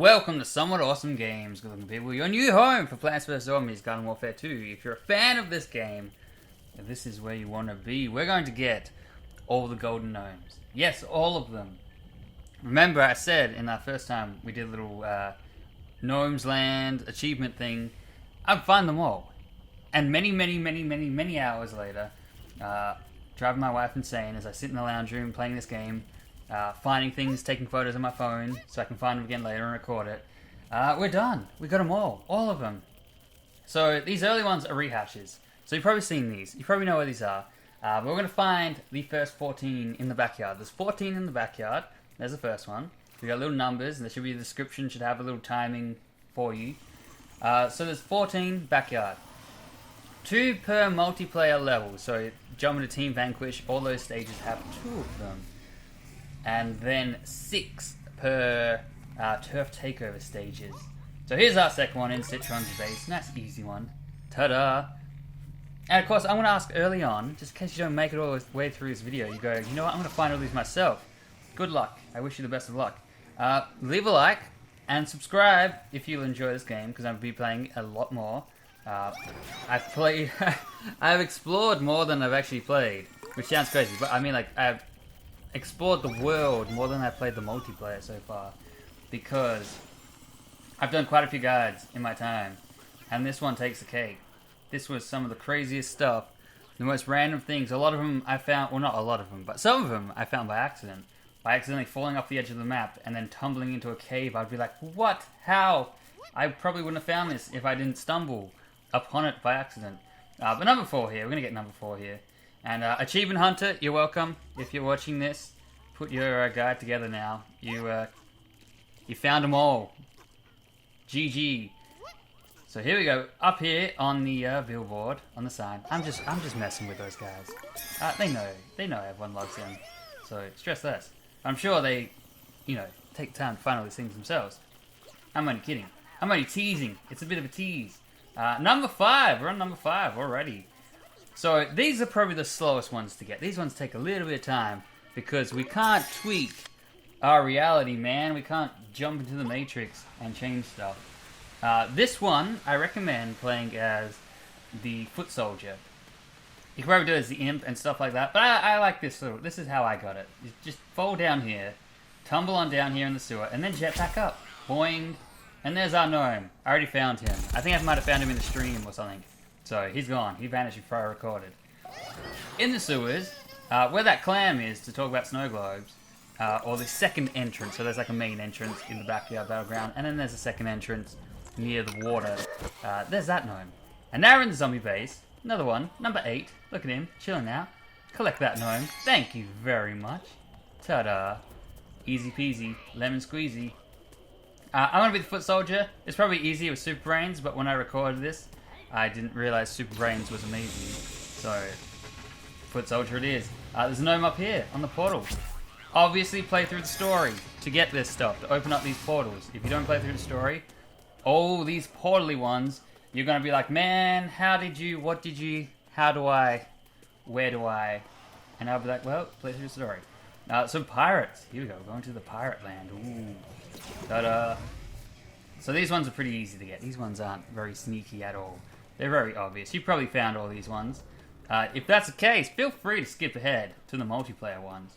Welcome to Somewhat Awesome Games, good looking people. Your new home for Plants vs. Zombies Garden Warfare 2. If you're a fan of this game, this is where you want to be. We're going to get all the Golden Gnomes. Yes, all of them. Remember, I said in our first time we did a little Gnomes Land achievement thing, I'd find them all. And many hours later, driving my wife insane as I sit in the lounge room playing this game, finding things, taking photos on my phone so I can find them again later and record it. We're done. We got them all of them. So these early ones are rehashes. So you've probably seen these. You probably know where these are. But we're going to find the first 14 in the backyard. There's 14 in the backyard. There's the first one. We got little numbers, and there should be a description, should have a little timing for you. So there's 14 backyard. 2 per multiplayer level. So jump into Team Vanquish, all those stages have 2 of them. And then 6 per turf takeover stages. So here's our second one in Citron's base. Nice easy one. Ta-da! And of course, I want to ask early on, just in case you don't make it all the way through this video, you go, you know what, I'm going to find all these myself. Good luck. I wish you the best of luck. Leave a like and subscribe if you enjoy this game, because I'll be playing a lot more. I've explored more than I've actually played, which sounds crazy, but I mean, like, I've explored the world more than I've played the multiplayer so far, because I've done quite a few guides in my time, and this one takes the cake. This was some of the craziest stuff, the most random things. A lot of them I found, well, not a lot of them, but some of them I found by accident. By accidentally falling off the edge of the map and then tumbling into a cave. I'd be like, what? How? I probably wouldn't have found this if I didn't stumble upon it by accident. But number 4 here, we're going to get number 4 here. And Achievement Hunter, you're welcome. If you're watching this, put your guide together now. You found them all. GG. So here we go. Up here on the billboard, on the sign. I'm just messing with those guys. They know everyone loves them. So stress less. I'm sure they, take time to find all these things themselves. I'm only kidding. I'm only teasing. It's a bit of a tease. Number 5. We're on number 5 already. So these are probably the slowest ones to get. These ones take a little bit of time because we can't tweak our reality, man. We can't jump into the Matrix and change stuff. This one, I recommend playing as the foot soldier. You can probably do it as the imp and stuff like that, but I like this. So this is how I got it. You just fall down here, tumble on down here in the sewer, and then jet back up. Boing. And there's our gnome. I already found him. I think I might have found him in the stream or something. So he's gone. He vanished before I recorded. In the sewers, where that clam is to talk about snow globes, or the second entrance. So there's like a main entrance in the Backyard Battleground, and then there's a second entrance near the water. There's that gnome. And now we're in the zombie base. Another one, number 8. Look at him, chilling out. Collect that gnome. Thank you very much. Ta-da. Easy peasy, lemon squeezy. I'm gonna be the foot soldier. It's probably easier with super brains, but when I recorded this, I didn't realize super brains was amazing. So, foot soldier it is. There's a gnome up here on the portal. Obviously, play through the story to get this stuff, to open up these portals. If you don't play through the story, all these portally ones, you're gonna be like, man, how did you, what did you, how do I, where do I? And I'll be like, well, play through the story. Some pirates. Here we go, going to the pirate land. Ooh. Ta-da. So these ones are pretty easy to get. These ones aren't very sneaky at all. They're very obvious. You probably found all these ones. If that's the case, feel free to skip ahead to the multiplayer ones.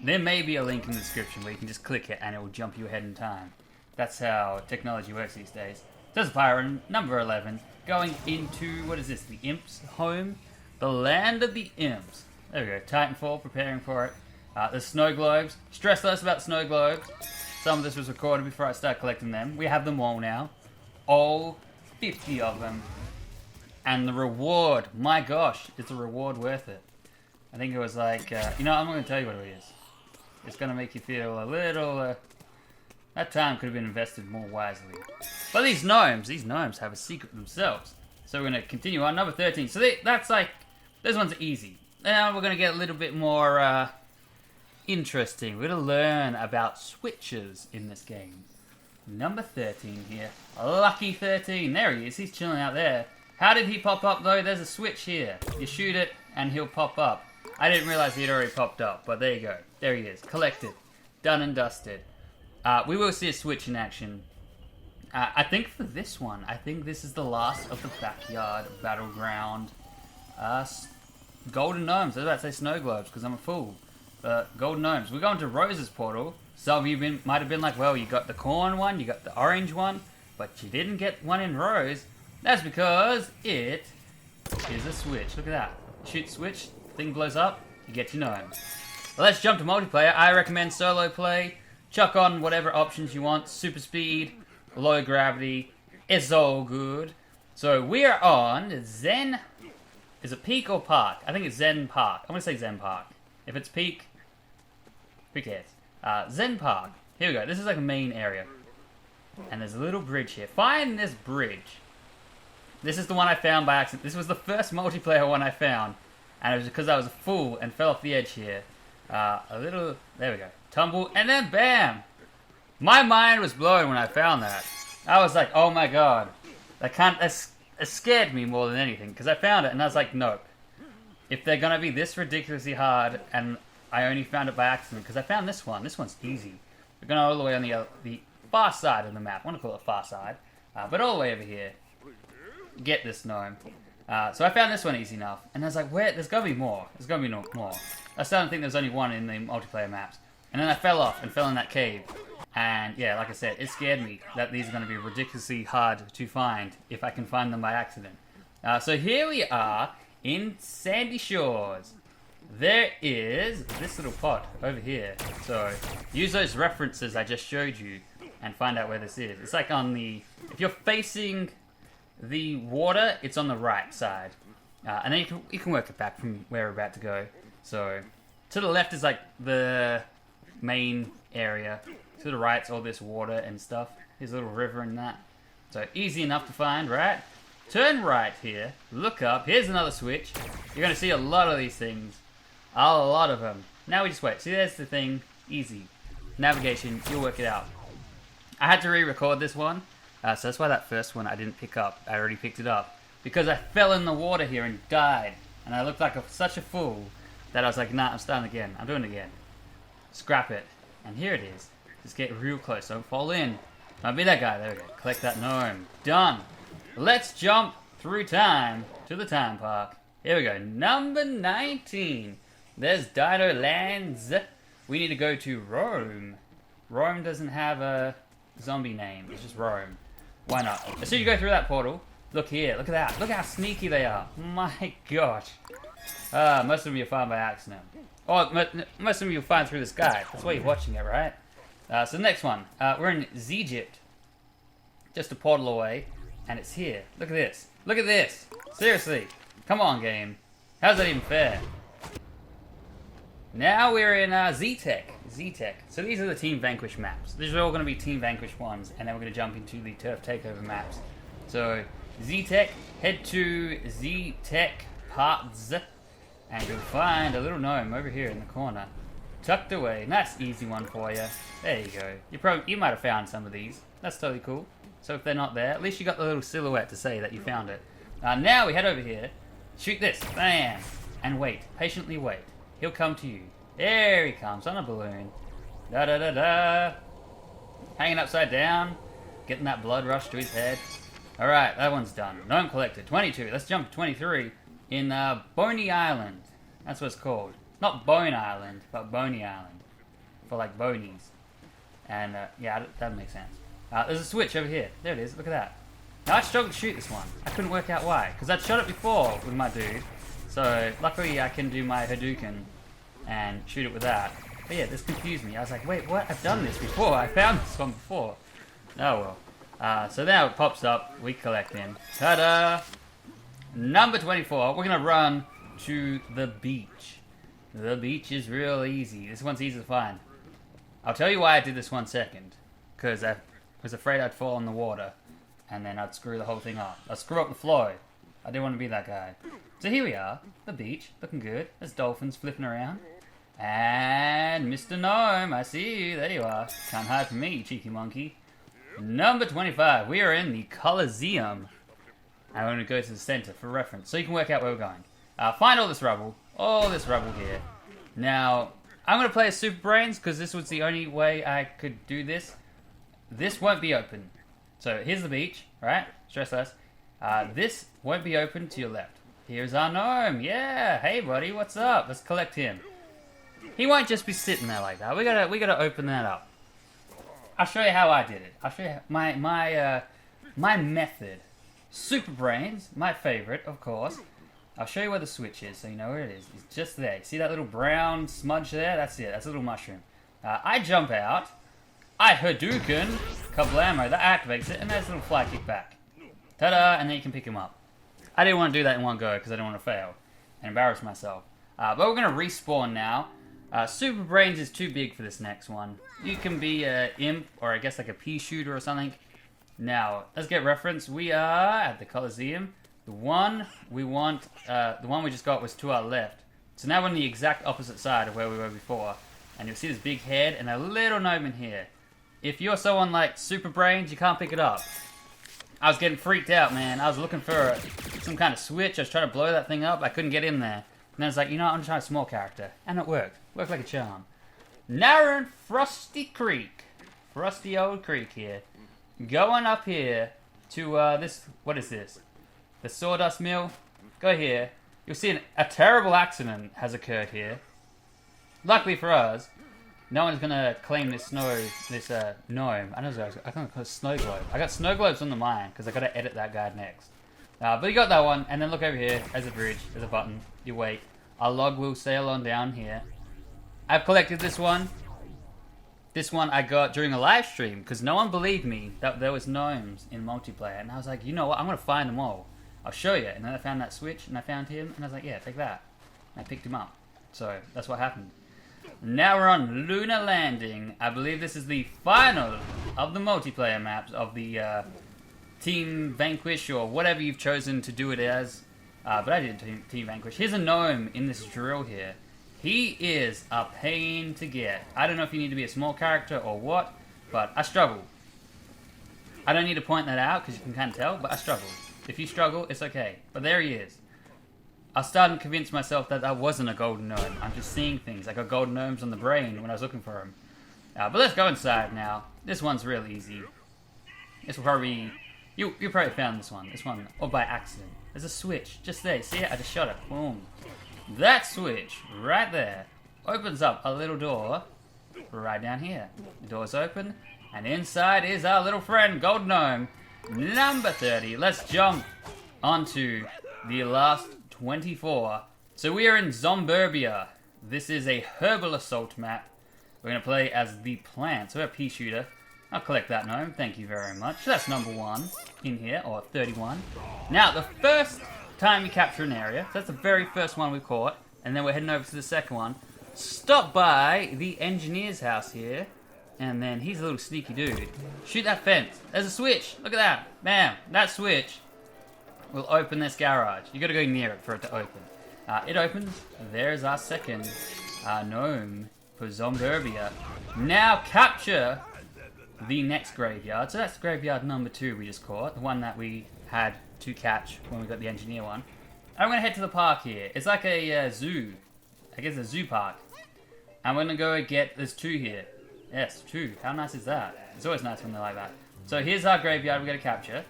There may be a link in the description where you can just click it and it will jump you ahead in time. That's how technology works these days. There's a pirate, number 11, going into, what is this, the Imps' home? The land of the Imps. There we go, Titanfall, preparing for it. There's snow globes. Stress less about snow globes. Some of this was recorded before I start collecting them. We have them all now. All 50 of them. And the reward, my gosh, is the reward worth it? I think it was like, I'm not going to tell you what it is. It's going to make you feel a little, that time could have been invested more wisely. But these gnomes have a secret themselves. So we're going to continue on, number 13. So that's like, those ones are easy. Now we're going to get a little bit more, interesting. We're going to learn about switches in this game. Number 13 here. Lucky 13. There he is. He's chilling out there. How did he pop up though? There's a switch here. You shoot it and he'll pop up. I didn't realize he had already popped up, but there you go. There he is. Collected. Done and dusted. we will see a switch in action. I think for this one, I think this is the last of the Backyard Battleground Golden Gnomes. I was about to say snow globes because I'm a fool. Golden Gnomes. We're going to Rose's portal. Some of you might have been like, well, you got the corn one, you got the orange one, but you didn't get one in Rose. That's because it is a switch. Look at that. Shoot switch, thing blows up, you get your gnome. Well, let's jump to multiplayer. I recommend solo play. Chuck on whatever options you want. Super speed, low gravity. It's all good. So we are on Zen. Is it Peak or Park? I think it's Zen Park. I'm going to say Zen Park. If it's Peak, who cares? Zen Park. Here we go. This is like a main area. And there's a little bridge here. Find this bridge. This is the one I found by accident. This was the first multiplayer one I found. And it was because I was a fool and fell off the edge here. There we go. Tumble, and then bam! My mind was blown when I found that. I was like, oh my god. It scared me more than anything. Because I found it and I was like, nope. If they're going to be this ridiculously hard, and I only found it by accident, because I found this one. This one's easy. We're going all the way on the far side of the map. I want to call it far side. But all the way over here. Get this gnome. So I found this one easy enough. And I was like, where? There's got to be more. There's got to be more. I started to think there's only one in the multiplayer maps. And then I fell off and fell in that cave. And yeah, like I said, it scared me that these are going to be ridiculously hard to find if I can find them by accident. So here we are in Sandy Shores. There is this little pot over here. So use those references I just showed you and find out where this is. It's like on the... If you're facing the water, it's on the right side. And then you can work it back from where we're about to go. So to the left is like the main area. To the right's all this water and stuff. Here's a little river and that. So easy enough to find, right? Turn right here. Look up. Here's another switch. You're going to see a lot of these things. A lot of them. Now we just wait. See, there's the thing. Easy. Navigation. You'll work it out. I had to re-record this one. So that's why that first one I didn't pick up. I already picked it up. Because I fell in the water here and died. And I looked like such a fool that I was like, nah, I'm starting again. I'm doing it again. Scrap it. And here it is. Just get real close. Don't fall in. Don't be that guy. There we go. Collect that gnome. Done. Let's jump through time to the time park. Here we go. Number 19. There's Dino Lands. We need to go to Rome. Rome doesn't have a zombie name. It's just Rome. Why not? As soon as you go through that portal, look here. Look at that. Look how sneaky they are. My gosh. Most of them you'll find by accident. Oh, most of them you'll find through this guide. That's why you're watching it, right? So the next one. We're in Egypt. Just a portal away. And it's here. Look at this. Look at this. Seriously. Come on, game. How's that even fair? Now we're in Z-Tech. Z-Tech. So these are the Team Vanquish maps. These are all going to be Team Vanquish ones. And then we're going to jump into the Turf Takeover maps. So Z-Tech. Head to Z-Tech Parts. And you'll find a little gnome over here in the corner. Tucked away. Nice easy one for you. There you go. You might have found some of these. That's totally cool. So if they're not there, at least you got the little silhouette to say that you found it. Now we head over here. Shoot this. Bam. And wait. Patiently wait. He'll come to you. There he comes on a balloon. Da-da-da-da. Hanging upside down. Getting that blood rush to his head. Alright, that one's done. Gnome collected. 22. Let's jump to 23. In Boney Island. That's what it's called. Not Bone Island, but Boney Island. For like bonies. And yeah, that makes sense. There's a switch over here. There it is. Look at that. Now I struggled to shoot this one. I couldn't work out why. Because I'd shot it before with my dude. So luckily I can do my Hadouken and shoot it with that. But yeah, this confused me. I was like, wait, what? I've done this before. I found this one before. Oh well. So now it pops up. We collect him. Ta-da! Number 24. We're going to run to the beach. The beach is real easy. This one's easy to find. I'll tell you why I did this one second. Because I was afraid I'd fall in the water. And then I'd screw the whole thing up. I'd screw up the flow. I didn't want to be that guy. So here we are. The beach. Looking good. There's dolphins flipping around. And Mr. Gnome. I see you. There you are. Can't hide from me, you cheeky monkey. Number 25. We are in the Colosseum. I'm going to go to the center for reference. So you can work out where we're going. Find all this rubble. All this rubble here. Now, I'm gonna play as Super Brains because this was the only way I could do this. This won't be open. So here's the beach, alright? Stress less. This won't be open to your left. Here's our gnome. Yeah, hey buddy, what's up? Let's collect him. He won't just be sitting there like that. We gotta open that up. I'll show you how I did it. I'll show you my method. Super Brains, my favorite, of course. I'll show you where the switch is, so you know where it is. It's just there. See that little brown smudge there? That's it. That's a little mushroom. I jump out. I Hadouken. Kablamo. That activates it, and there's a little fly kick back. Ta-da! And then you can pick him up. I didn't want to do that in one go because I didn't want to fail and embarrass myself. But we're going to respawn now. Super Brains is too big for this next one. You can be an imp, or I guess like a pea shooter or something. Now, let's get reference. We are at the Coliseum. The one we just got was to our left. So now we're on the exact opposite side of where we were before. And you'll see this big head and a little gnome in here. If you're someone like Super Brains, you can't pick it up. I was getting freaked out, man. I was looking for some kind of switch. I was trying to blow that thing up. I couldn't get in there. And then I was like, you know what? I'm trying a small character. And it worked. Worked like a charm. Now in Frosty Creek. Frosty old creek here. Going up here to this, what is this? The Sawdust Mill. Go here. You'll see a terrible accident has occurred here. Luckily for us, no one's gonna claim this gnome. I can't call it snow globe. I got snow globes on the mine because I gotta edit that guy next. But you got that one, and then look over here. There's a bridge. There's a button. You wait. Our log will sail on down here. I've collected this one. This one I got during a live stream because no one believed me that there was gnomes in multiplayer, and I was like, you know what? I'm gonna find them all. I'll show you. And then I found that switch, and I found him, and I was like, yeah, take that. And I picked him up. So that's what happened. Now we're on Lunar Landing. I believe this is the final of the multiplayer maps of the Team Vanquish or whatever you've chosen to do it as. But I did Team Vanquish. Here's a gnome in this drill here. He is a pain to get. I don't know if you need to be a small character or what, but I struggle. I don't need to point that out because you can kind of tell, but I struggle. If you struggle, it's okay. But there he is. I started to convince myself that that wasn't a golden gnome. I'm just seeing things. I got golden gnomes on the brain when I was looking for them. But let's go inside now. This one's real easy. This will probably... You probably found this one. This one, or by accident. There's a switch. Just there. See it? I just shot it. Boom. That switch, right there, opens up a little door right down here. The door's open, and inside is our little friend, Golden Gnome, number 30. Let's jump onto the last 24. So we are in Zomburbia. This is a herbal assault map. We're going to play as the plant. So we're a pea shooter. I'll collect that gnome. Thank you very much. So that's number 1 in here, or 31. Now, the first time we capture an area, so that's the very first one we caught, and then we're heading over to the second one. Stop by the engineer's house here, and then he's a little sneaky dude. Shoot that fence. There's a switch. Look at that. Bam. That switch will open this garage. You got to go near it for it to open. It opens. There's our second gnome for Zomburbia. Now capture the next graveyard. So that's graveyard number 2 we just caught. The one that we had to catch when we got the engineer one. I'm going to head to the park here. It's like a zoo. I guess a zoo park. I'm going to go get... There's 2 here. Yes, 2. How nice is that? It's always nice when they're like that. So here's our graveyard we're going to capture.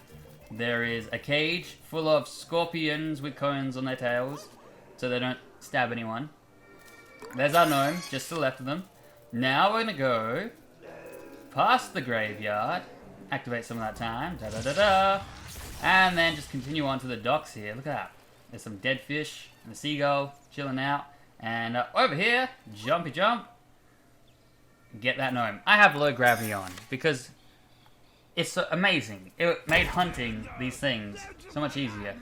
There is a cage full of scorpions with cones on their tails, so they don't stab anyone. There's our gnome, just to the left of them. Now we're going to go past the graveyard, activate some of that time, da-da-da-da, and then just continue on to the docks here. Look at that. There's some dead fish and a seagull chilling out. And over here, jumpy jump, get that gnome. I have low gravity on because it's so amazing. It made hunting these things so much easier.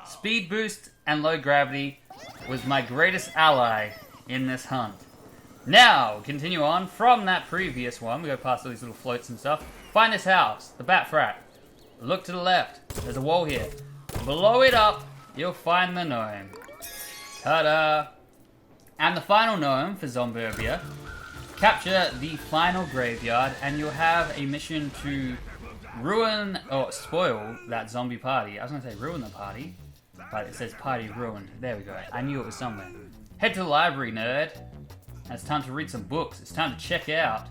Speed boost and low gravity was my greatest ally in this hunt. Now, continue on from that previous one. We go past all these little floats and stuff. Find this house, the Bat Frat. Look to the left. There's a wall here. Blow it up. You'll find the gnome. Ta-da! And the final gnome for Zomburbia. Capture the final graveyard, and you'll have a mission to ruin or spoil that zombie party. I was going to say ruin the party, but it says party ruined. There we go. I knew it was somewhere. Head to the library, nerd. And it's time to read some books. It's time to check out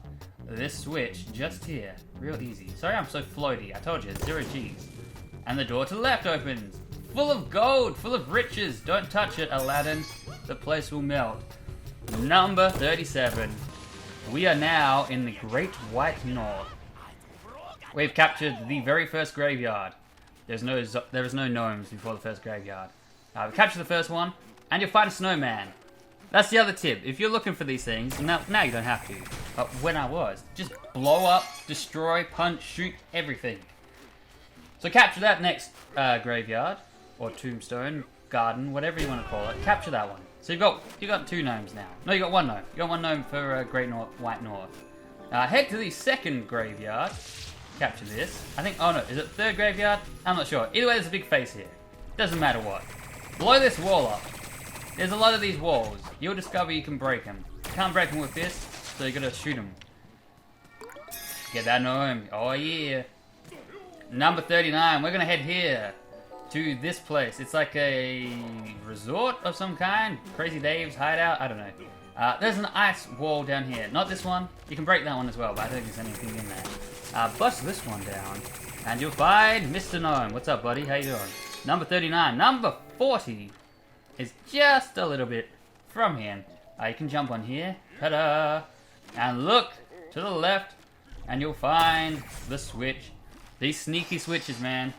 this switch just here. Real easy. Sorry I'm so floaty. I told you, 0 G's. And the door to the left opens. Full of gold, full of riches. Don't touch it, Aladdin. The place will melt. Number 37. We are now in the Great White North. We've captured the very first graveyard. There was no gnomes before the first graveyard. We captured the first one, and you'll find a snowman. That's the other tip. If you're looking for these things, now you don't have to. But when I was, just blow up, destroy, punch, shoot, everything. So capture that next graveyard, or tombstone, garden, whatever you want to call it. Capture that one. So you got 2 gnomes now. No, you got 1 gnome. You got 1 gnome for White North. Head to the second graveyard. Capture this. I think. Oh no, is it the 3rd graveyard? I'm not sure. Either way, there's a big face here. Doesn't matter what. Blow this wall up. There's a lot of these walls. You'll discover you can break them. You can't break them with this, so you gotta shoot them. Get that gnome. Oh yeah. Number 39. We're gonna head here to this place. It's like a resort of some kind. Crazy Dave's hideout. I don't know. There's an ice wall down here. Not this one. You can break that one as well, but I don't think there's anything in there. Bust this one down, and you'll find Mr. Gnome. What's up, buddy? How you doing? Number 39. Number 40 is just a little bit from here. You can jump on here. Ta-da! And look to the left, and you'll find the switch. These sneaky switches, man.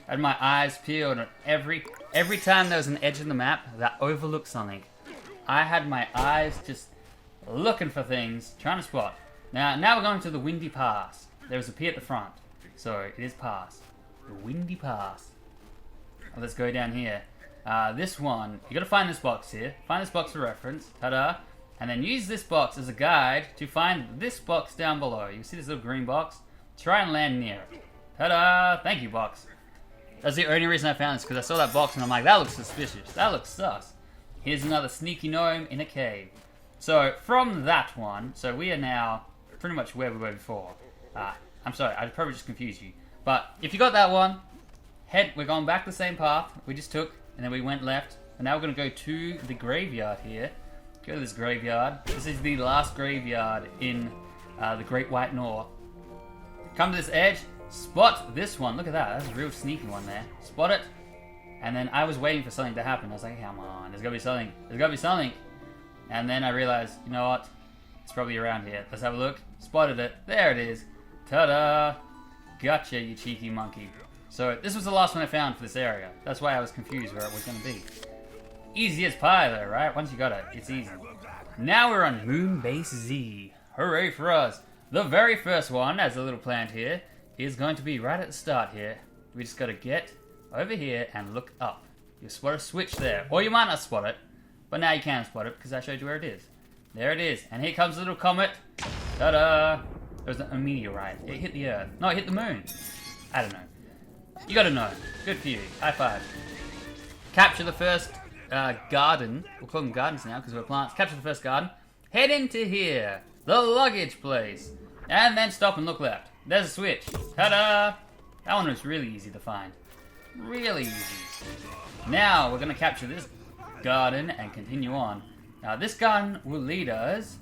I had my eyes peeled, and every time there was an edge in the map that overlooked something, I had my eyes just looking for things, trying to spot. Now we're going to the Windy Pass. There's a P at the front, so it is pass. The Windy Pass. Let's go down here. This one, you gotta find this box here. Find this box for reference. Ta-da! And then use this box as a guide to find this box down below. You see this little green box? Try and land near it. Ta-da! Thank you, box. That's the only reason I found this, because I saw that box and I'm like, that looks suspicious. That looks sus. Here's another sneaky gnome in a cave. So, from that one, so we are now pretty much where we were before. I'm sorry, I probably just confused you. But, if you got that one, we're going back the same path we just took, and then we went left. And now we're going to go to the graveyard here. Go to this graveyard. This is the last graveyard in the Great White North. Come to this edge, spot this one. Look at that, that's a real sneaky one there. Spot it, and then I was waiting for something to happen. I was like, come on, there's gotta be something. There's gotta be something. And then I realized, you know what? It's probably around here. Let's have a look. Spotted it. There it is. Ta-da! Gotcha, you cheeky monkey. So this was the last one I found for this area. That's why I was confused where it was gonna be. Easy as pie though, right? Once you got it, it's easy. Now we're on Moonbase Z. Hooray for us. The very first one, as a little plant here, is going to be right at the start here. We just gotta get over here and look up. You'll spot a switch there. Or you might not spot it, but now you can spot it because I showed you where it is. There it is. And here comes the little comet. Ta-da! It was a meteorite. It hit the Earth. No, it hit the moon. I don't know. You gotta know. Good for you. High five. Capture the first garden. We'll call them gardens now because we're plants. Capture the first garden. Head into here. The luggage place. And then stop and look left. There's a switch. Ta-da! That one was really easy to find. Really easy. Now we're going to capture this garden and continue on. Now this garden will lead us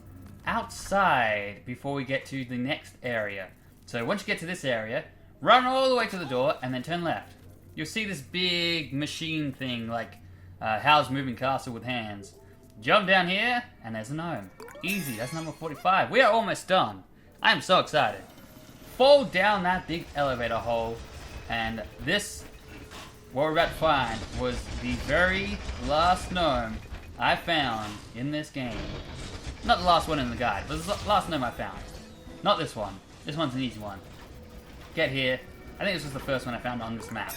outside before we get to the next area. So once you get to this area, run all the way to the door and then turn left. You'll see this big machine thing like Howl's Moving Castle with hands. Jump down here and there's a gnome. Easy, that's number 45. We are almost done. I am so excited. Fall down that big elevator hole, and this, what we're about to find, was the very last gnome I found in this game. Not the last one in the guide, but the last gnome I found. Not this one. This one's an easy one. Get here. I think this was the first one I found on this map.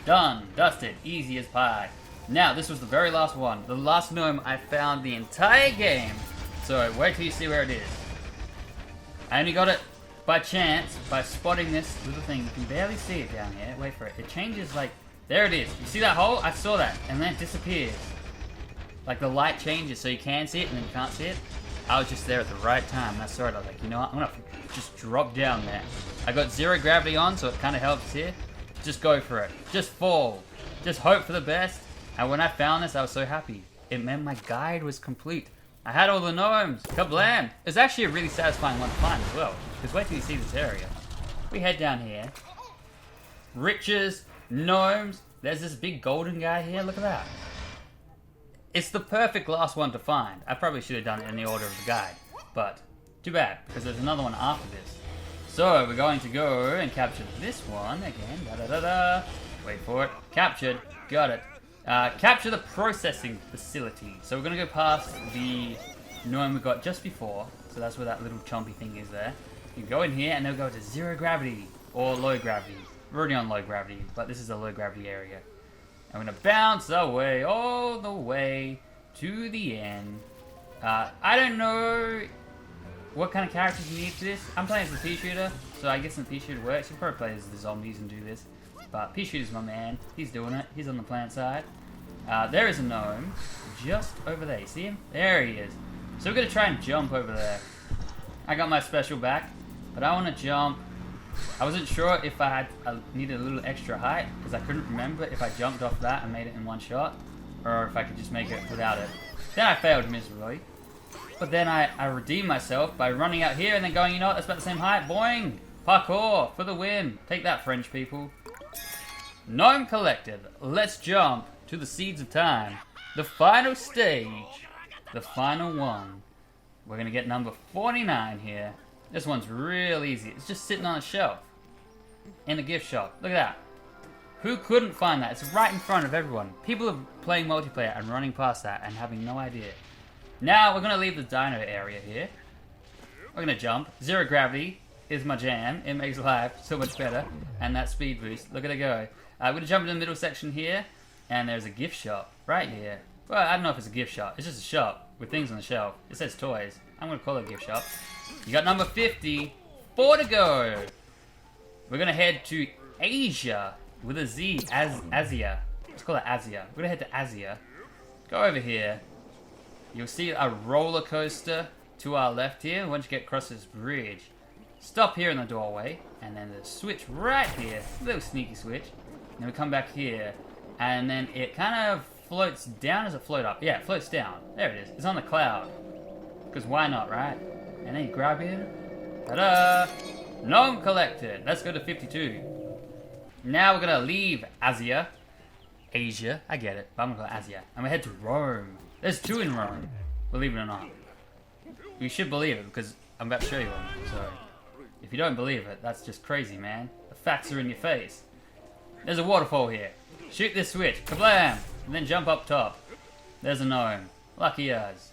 Done. Dusted. Easy as pie. Now, this was the very last one. The last gnome I found the entire game. So, wait till you see where it is. I only got it by chance, by spotting this little thing. You can barely see it down here. Wait for it. It changes like... There it is. You see that hole? I saw that. And then it disappears. Like the light changes so you can see it and then you can't see it. I was just there at the right time. And I saw it. I was like, you know what? I'm going to just drop down there. I got zero gravity on, so it kind of helps here. Just go for it. Just fall. Just hope for the best. And when I found this, I was so happy. It meant my guide was complete. I had all the gnomes. Kablam! It's actually a really satisfying one to find as well. Because wait till you see this area. We head down here. Riches, gnomes. There's this big golden guy here. Look at that. It's the perfect last one to find. I probably should have done it in the order of the guide. But too bad, because there's another one after this. So we're going to go and capture this one again. Da-da-da-da. Wait for it. Captured. Got it. Capture the processing facility. So we're going to go past the gnome we got just before. So that's where that little chompy thing is there. You go in here and they'll go to 0 gravity or low gravity. We're already on low gravity, but this is a low gravity area. I'm going to bounce our way all the way to the end. I don't know what kind of characters you need for this. I'm playing as the pea shooter, so I guess the pea shooter works. You can probably play as the zombies and do this. But pea shooter's my man. He's doing it. He's on the plant side. There is a gnome just over there. You see him? There he is. So we're going to try and jump over there. I got my special back, but I want to jump. I wasn't sure if I needed a little extra height, because I couldn't remember if I jumped off that and made it in one shot, or if I could just make it without it. Then I failed miserably. But then I redeemed myself by running out here and then going, you know what, that's about the same height. Boing! Parkour for the win. Take that, French people. Gnome collected. Let's jump to the seeds of time. The final stage. The final one. We're going to get number 49 here. This one's real easy. It's just sitting on a shelf. In a gift shop. Look at that. Who couldn't find that? It's right in front of everyone. People are playing multiplayer and running past that and having no idea. Now we're going to leave the dino area here. We're going to jump. 0 gravity is my jam. It makes life so much better. And that speed boost. Look at it go. We're going to jump in the middle section here. And there's a gift shop right here. Well, I don't know if it's a gift shop. It's just a shop with things on the shelf. It says toys. I'm going to call it a gift shop. You got number 50. 4 to go. We're going to head to Asia with a Z. Asia. Let's call it Asia. We're going to head to Asia. Go over here. You'll see a roller coaster to our left here once you get across this bridge. Stop here in the doorway. And then there's a switch right here. A little sneaky switch. And then we come back here. And then it kind of floats down. Does it float up? Yeah, it floats down. There it is. It's on the cloud. Because why not, right? And then you grab it. Ta-da! Gnome collected. Let's go to 52. Now we're going to leave Asia. Asia. I get it. But I'm going to call it Asia. And we head to Rome. There's 2 in Rome. Believe it or not. You should believe it because I'm about to show you one. So, if you don't believe it, that's just crazy, man. The facts are in your face. There's a waterfall here. Shoot this switch. Kablam! And then jump up top. There's a gnome. Lucky us.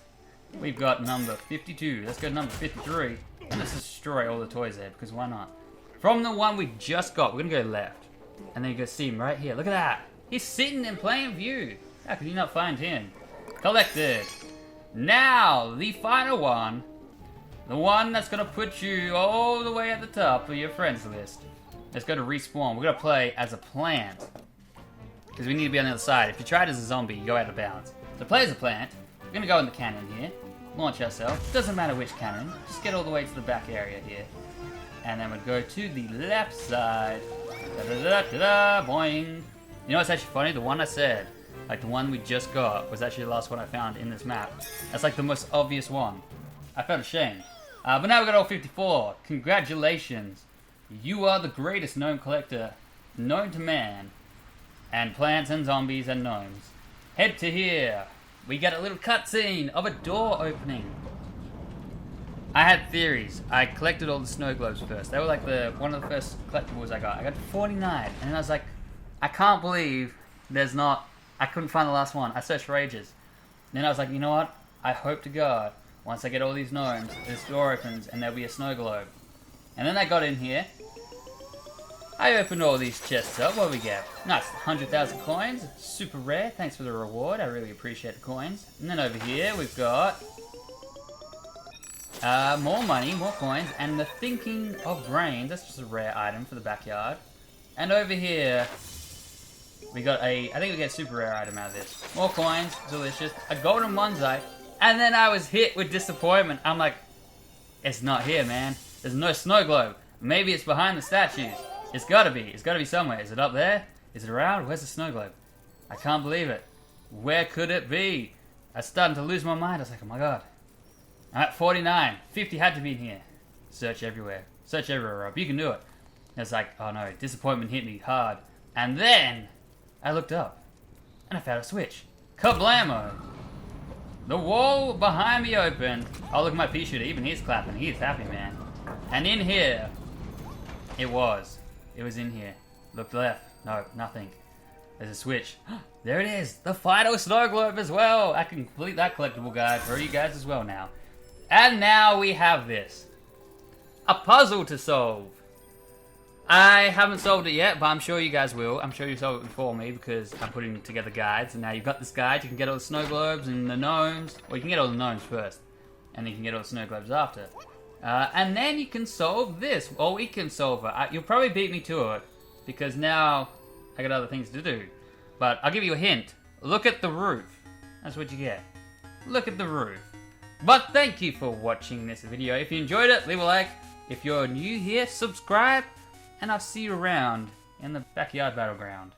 We've got number 52. Let's go to number 53. And let's destroy all the toys there, because why not? From the one we just got, we're going to go left. And then you go see him right here. Look at that. He's sitting in plain view. How could you not find him? Collected. Now, the final one. The one that's going to put you all the way at the top of your friends list. Let's go to respawn. We're going to play as a plant. Because we need to be on the other side. If you tried as a zombie, you go out of bounds. So play as a plant. We're going to go in the cannon here. Launch ourselves. Doesn't matter which cannon. Just get all the way to the back area here. And then we'd go to the left side. Da-da-da-da-da, boing. You know what's actually funny? The one I said, like the one we just got, was actually the last one I found in this map. That's like the most obvious one. I felt ashamed. But now we got all 54. Congratulations. You are the greatest gnome collector known to man. And plants and zombies and gnomes. Head to here. We get a little cutscene of a door opening. I had theories. I collected all the snow globes first. They were like one of the first collectibles I got. I got 49. And then I was like, I can't believe there's not... I couldn't find the last one. I searched for ages. And then I was like, you know what? I hope to God, once I get all these gnomes, this door opens and there'll be a snow globe. And then I got in here. I opened all these chests up. What do we get? Nice, 100,000 coins. Super rare. Thanks for the reward. I really appreciate the coins. And then over here we've got more money, more coins, and the thinking of brains. That's just a rare item for the backyard. And over here we got I think we get a super rare item out of this. More coins, delicious. A golden bonsai. And then I was hit with disappointment. I'm like, it's not here, man. There's no snow globe. Maybe it's behind the statues. It's gotta be. It's gotta be somewhere. Is it up there? Is it around? Where's the snow globe? I can't believe it. Where could it be? I was starting to lose my mind. I was like, oh my god. Alright, 49. 50 had to be in here. Search everywhere. Search everywhere, Rob. You can do it. It's like, oh no, disappointment hit me hard. And then, I looked up. And I found a switch. Kablamo! The wall behind me opened. Oh, look at my pea shooter. Even he's clapping. He's happy, man. And in here, it was. It was in here. Look left. No, nothing. There's a switch. There it is. The final snow globe as well. I can complete that collectible guide for you guys as well now. And now we have this. A puzzle to solve. I haven't solved it yet, but I'm sure you guys will. I'm sure you solved it before me because I'm putting together guides. And now you've got this guide. You can get all the snow globes and the gnomes. Well, you can get all the gnomes first. And then you can get all the snow globes after. And then you can solve this. Or we can solve it. You'll probably beat me to it. Because now I got other things to do. But I'll give you a hint. Look at the roof. That's what you get. Look at the roof. But thank you for watching this video. If you enjoyed it, leave a like. If you're new here, subscribe. And I'll see you around in the Backyard Battleground.